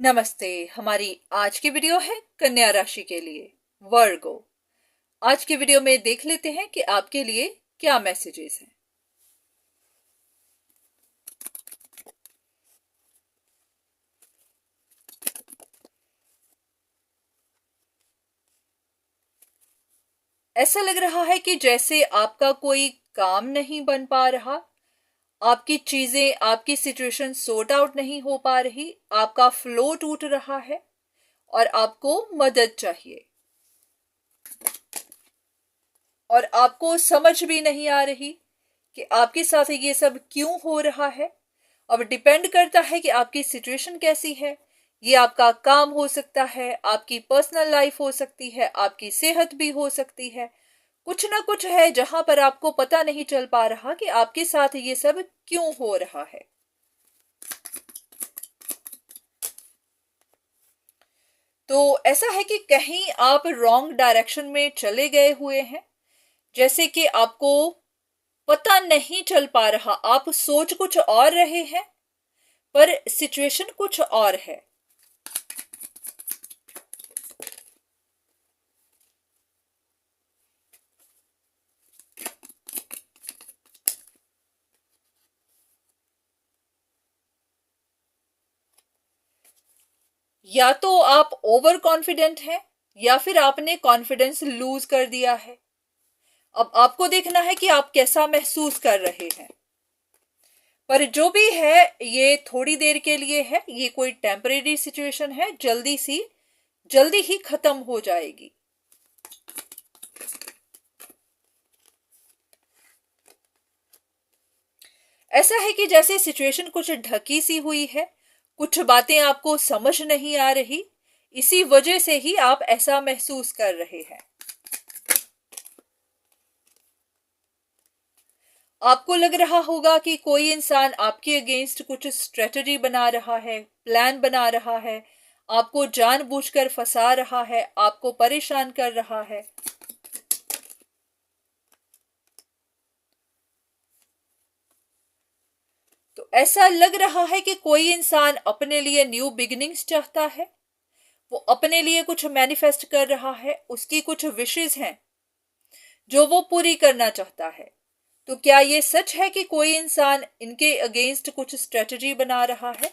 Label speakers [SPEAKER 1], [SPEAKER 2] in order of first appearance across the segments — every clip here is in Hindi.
[SPEAKER 1] नमस्ते। हमारी आज की वीडियो है कन्या राशि के लिए, वर्गो। आज की वीडियो में देख लेते हैं कि आपके लिए क्या मैसेजेस हैं। ऐसा लग रहा है कि जैसे आपका कोई काम नहीं बन पा रहा, आपकी चीजें, आपकी सिचुएशन सॉर्ट आउट नहीं हो पा रही, आपका फ्लो टूट रहा है और आपको मदद चाहिए और आपको समझ भी नहीं आ रही कि आपके साथ ये सब क्यों हो रहा है। अब डिपेंड करता है कि आपकी सिचुएशन कैसी है। ये आपका काम हो सकता है, आपकी पर्सनल लाइफ हो सकती है, आपकी सेहत भी हो सकती है। कुछ ना कुछ है जहां पर आपको पता नहीं चल पा रहा कि आपके साथ ये सब क्यों हो रहा है। तो ऐसा है कि कहीं आप रॉन्ग डायरेक्शन में चले गए हुए हैं, जैसे कि आपको पता नहीं चल पा रहा, आप सोच कुछ और रहे हैं पर सिचुएशन कुछ और है। या तो आप ओवर कॉन्फिडेंट हैं या फिर आपने कॉन्फिडेंस लूज कर दिया है। अब आपको देखना है कि आप कैसा महसूस कर रहे हैं। पर जो भी है ये थोड़ी देर के लिए है, ये कोई टेम्परेरी सिचुएशन है, जल्दी ही खत्म हो जाएगी। ऐसा है कि जैसे सिचुएशन कुछ ढकी सी हुई है, कुछ बातें आपको समझ नहीं आ रही, इसी वजह से ही आप ऐसा महसूस कर रहे हैं। आपको लग रहा होगा कि कोई इंसान आपके अगेंस्ट कुछ स्ट्रेटजी बना रहा है, प्लान बना रहा है, आपको जानबूझकर फंसा रहा है, आपको परेशान कर रहा है। तो ऐसा लग रहा है कि कोई इंसान अपने लिए न्यू बिगिनिंग्स चाहता है, वो अपने लिए कुछ मैनिफेस्ट कर रहा है, उसकी कुछ विशेस हैं जो वो पूरी करना चाहता है। तो क्या ये सच है कि कोई इंसान इनके अगेंस्ट कुछ स्ट्रेटजी बना रहा है?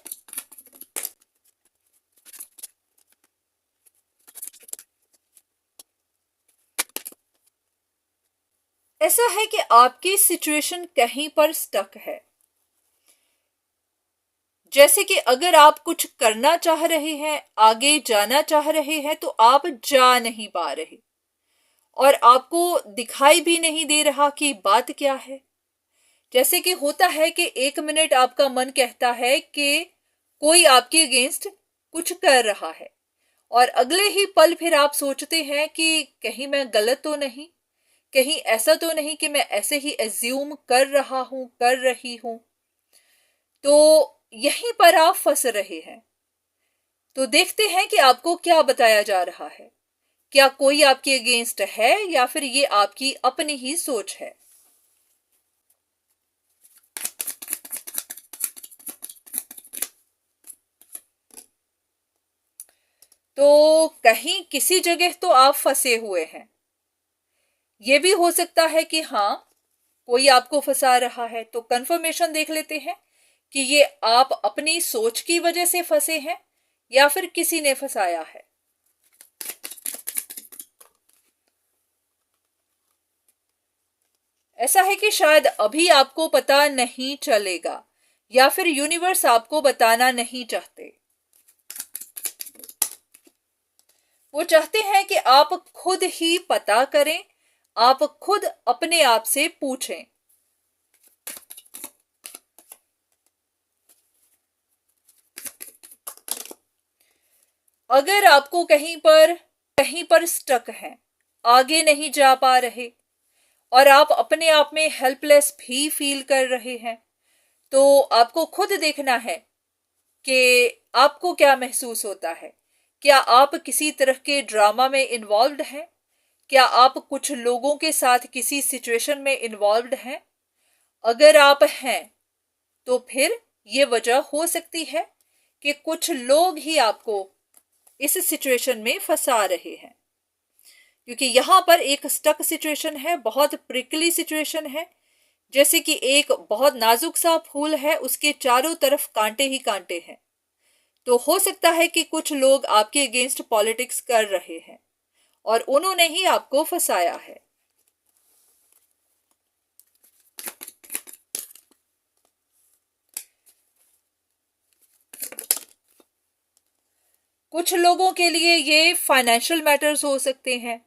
[SPEAKER 1] ऐसा है कि आपकी सिचुएशन कहीं पर स्टक है। जैसे कि अगर आप कुछ करना चाह रहे हैं, आगे जाना चाह रहे हैं, तो आप जा नहीं पा रहे और आपको दिखाई भी नहीं दे रहा कि बात क्या है। जैसे कि होता है कि एक मिनट आपका मन कहता है कि कोई आपके अगेंस्ट कुछ कर रहा है और अगले ही पल फिर आप सोचते हैं कि कहीं मैं गलत तो नहीं, कहीं ऐसा तो नहीं कि मैं ऐसे ही एज्यूम कर रहा हूं, कर रही हूं। तो यहीं पर आप फंस रहे हैं। तो देखते हैं कि आपको क्या बताया जा रहा है। क्या कोई आपके अगेंस्ट है या फिर ये आपकी अपनी ही सोच है? तो कहीं किसी जगह तो आप फंसे हुए हैं। ये भी हो सकता है कि हाँ, कोई आपको फंसा रहा है। तो कंफर्मेशन देख लेते हैं कि ये आप अपनी सोच की वजह से फंसे हैं या फिर किसी ने फंसाया है। ऐसा है कि शायद अभी आपको पता नहीं चलेगा या फिर यूनिवर्स आपको बताना नहीं चाहते। वो चाहते हैं कि आप खुद ही पता करें, आप खुद अपने आप से पूछें। अगर आपको कहीं पर स्टक हैं, आगे नहीं जा पा रहे और आप अपने आप में हेल्पलेस भी फील कर रहे हैं, तो आपको खुद देखना है कि आपको क्या महसूस होता है। क्या आप किसी तरह के ड्रामा में इन्वॉल्व्ड हैं? क्या आप कुछ लोगों के साथ किसी सिचुएशन में इन्वॉल्व्ड हैं? अगर आप हैं तो फिर ये वजह हो सकती है कि कुछ लोग ही आपको इस सिचुएशन में फंसा रहे हैं, क्योंकि यहां पर एक स्टक सिचुएशन है, बहुत प्रिकली सिचुएशन है। जैसे कि एक बहुत नाजुक सा फूल है, उसके चारों तरफ कांटे ही कांटे हैं। तो हो सकता है कि कुछ लोग आपके अगेंस्ट पॉलिटिक्स कर रहे हैं और उन्होंने ही आपको फंसाया है। कुछ लोगों के लिए ये फाइनेंशियल मैटर्स हो सकते हैं,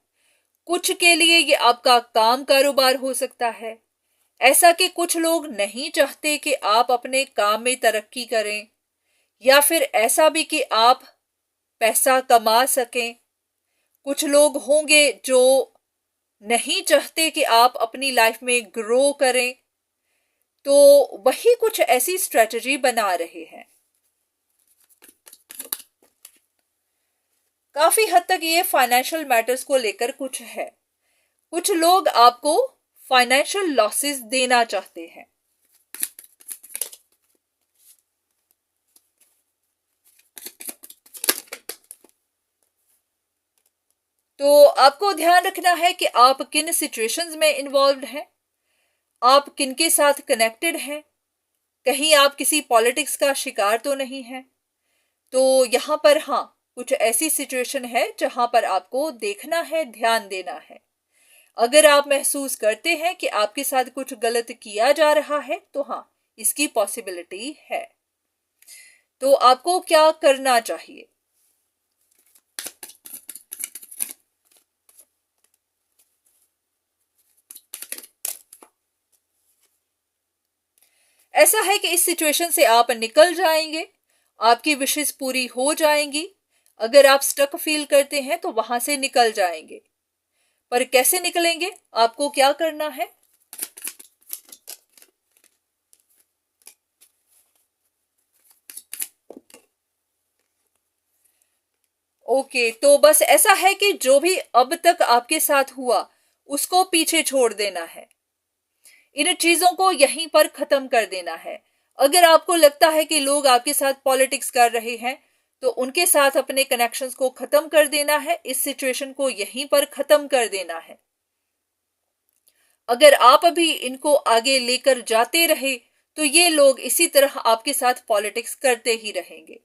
[SPEAKER 1] कुछ के लिए ये आपका काम कारोबार हो सकता है। ऐसा कि कुछ लोग नहीं चाहते कि आप अपने काम में तरक्की करें, या फिर ऐसा भी कि आप पैसा कमा सकें। कुछ लोग होंगे जो नहीं चाहते कि आप अपनी लाइफ में ग्रो करें, तो वही कुछ ऐसी स्ट्रेटजी बना रहे हैं। काफी हद तक ये फाइनेंशियल मैटर्स को लेकर कुछ है। कुछ लोग आपको फाइनेंशियल लॉसेस देना चाहते हैं। तो आपको ध्यान रखना है कि आप किन सिचुएशंस में इन्वॉल्व्ड हैं, आप किनके साथ कनेक्टेड हैं, कहीं आप किसी पॉलिटिक्स का शिकार तो नहीं है। तो यहां पर हाँ, कुछ ऐसी सिचुएशन है जहां पर आपको देखना है, ध्यान देना है। अगर आप महसूस करते हैं कि आपके साथ कुछ गलत किया जा रहा है, तो हाँ, इसकी पॉसिबिलिटी है। तो आपको क्या करना चाहिए? ऐसा है कि इस सिचुएशन से आप निकल जाएंगे, आपकी विशेष पूरी हो जाएंगी। अगर आप स्टक फील करते हैं तो वहां से निकल जाएंगे। पर कैसे निकलेंगे, आपको क्या करना है? ओके, तो बस ऐसा है कि जो भी अब तक आपके साथ हुआ उसको पीछे छोड़ देना है। इन चीजों को यहीं पर खत्म कर देना है। अगर आपको लगता है कि लोग आपके साथ पॉलिटिक्स कर रहे हैं, तो उनके साथ अपने कनेक्शंस को खत्म कर देना है। इस सिचुएशन को यहीं पर खत्म कर देना है। अगर आप अभी इनको आगे लेकर जाते रहे, तो ये लोग इसी तरह आपके साथ पॉलिटिक्स करते ही रहेंगे।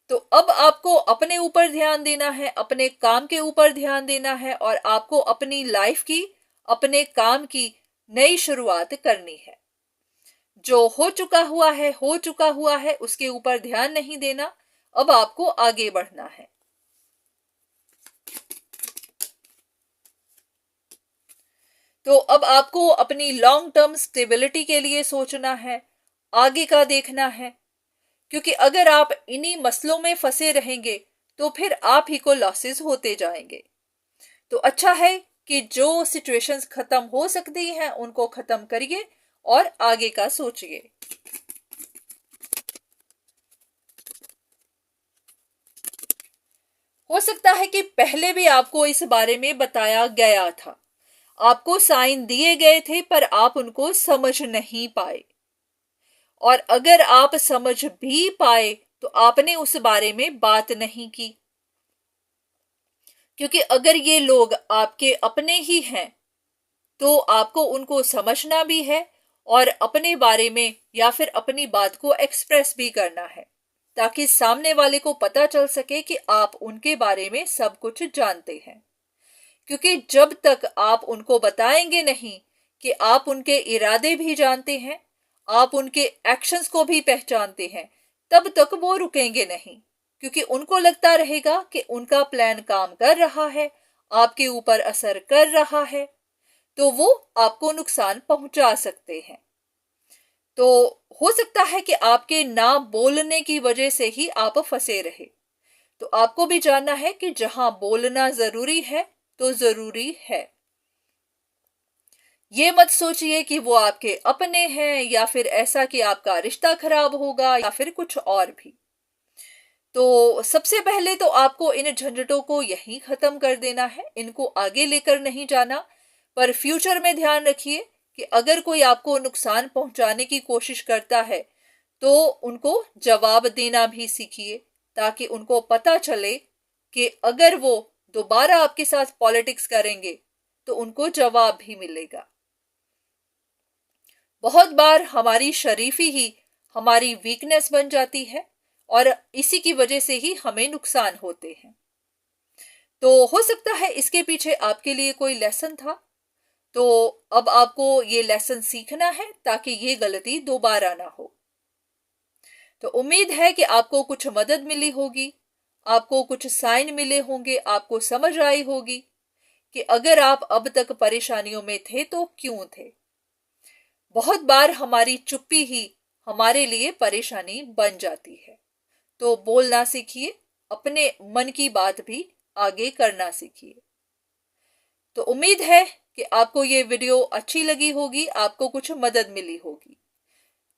[SPEAKER 1] तो अब आपको अपने ऊपर ध्यान देना है, अपने काम के ऊपर ध्यान देना है, और आपको अपनी लाइफ की, अपने काम की नई शुरुआत करनी है। जो हो चुका हुआ है हो चुका हुआ है, उसके ऊपर ध्यान नहीं देना। अब आपको आगे बढ़ना है। तो अब आपको अपनी लॉन्ग टर्म स्टेबिलिटी के लिए सोचना है, आगे का देखना है। क्योंकि अगर आप इन्हीं मसलों में फंसे रहेंगे तो फिर आप ही को लॉसेस होते जाएंगे। तो अच्छा है कि जो सिचुएशंस खत्म हो सकती हैं उनको खत्म करिए और आगे का सोचिए। हो सकता है कि पहले भी आपको इस बारे में बताया गया था, आपको साइन दिए गए थे, पर आप उनको समझ नहीं पाए। और अगर आप समझ भी पाए तो आपने उस बारे में बात नहीं की। क्योंकि अगर ये लोग आपके अपने ही हैं, तो आपको उनको समझना भी है और अपने बारे में या फिर अपनी बात को एक्सप्रेस भी करना है, ताकि सामने वाले को पता चल सके कि आप उनके बारे में सब कुछ जानते हैं। क्योंकि जब तक आप उनको बताएंगे नहीं कि आप उनके इरादे भी जानते हैं, आप उनके एक्शंस को भी पहचानते हैं, तब तक वो रुकेंगे नहीं। क्योंकि उनको लगता रहेगा कि उनका प्लान काम कर रहा है, आपके ऊपर असर कर रहा है, तो वो आपको नुकसान पहुंचा सकते हैं। तो हो सकता है कि आपके ना बोलने की वजह से ही आप फंसे रहे। तो आपको भी जानना है कि जहां बोलना जरूरी है तो जरूरी है। ये मत सोचिए कि वो आपके अपने हैं, या फिर ऐसा कि आपका रिश्ता खराब होगा, या फिर कुछ और भी। तो सबसे पहले तो आपको इन झंझटों को यहीं खत्म कर देना है, इनको आगे लेकर नहीं जाना। पर फ्यूचर में ध्यान रखिए कि अगर कोई आपको नुकसान पहुंचाने की कोशिश करता है, तो उनको जवाब देना भी सीखिए, ताकि उनको पता चले कि अगर वो दोबारा आपके साथ पॉलिटिक्स करेंगे तो उनको जवाब भी मिलेगा। बहुत बार हमारी शरीफी ही हमारी वीकनेस बन जाती है और इसी की वजह से ही हमें नुकसान होते हैं। तो हो सकता है इसके पीछे आपके लिए कोई लेसन था, तो अब आपको ये लेसन सीखना है ताकि ये गलती दोबारा ना हो। तो उम्मीद है कि आपको कुछ मदद मिली होगी, आपको कुछ साइन मिले होंगे, आपको समझ आई होगी कि अगर आप अब तक परेशानियों में थे तो क्यों थे। बहुत बार हमारी चुप्पी ही हमारे लिए परेशानी बन जाती है। तो बोलना सीखिए, अपने मन की बात भी आगे करना सीखिए। तो उम्मीद है कि आपको ये वीडियो अच्छी लगी होगी, आपको कुछ मदद मिली होगी।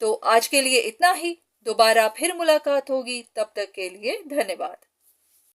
[SPEAKER 1] तो आज के लिए इतना ही, दोबारा फिर मुलाकात होगी, तब तक के लिए धन्यवाद।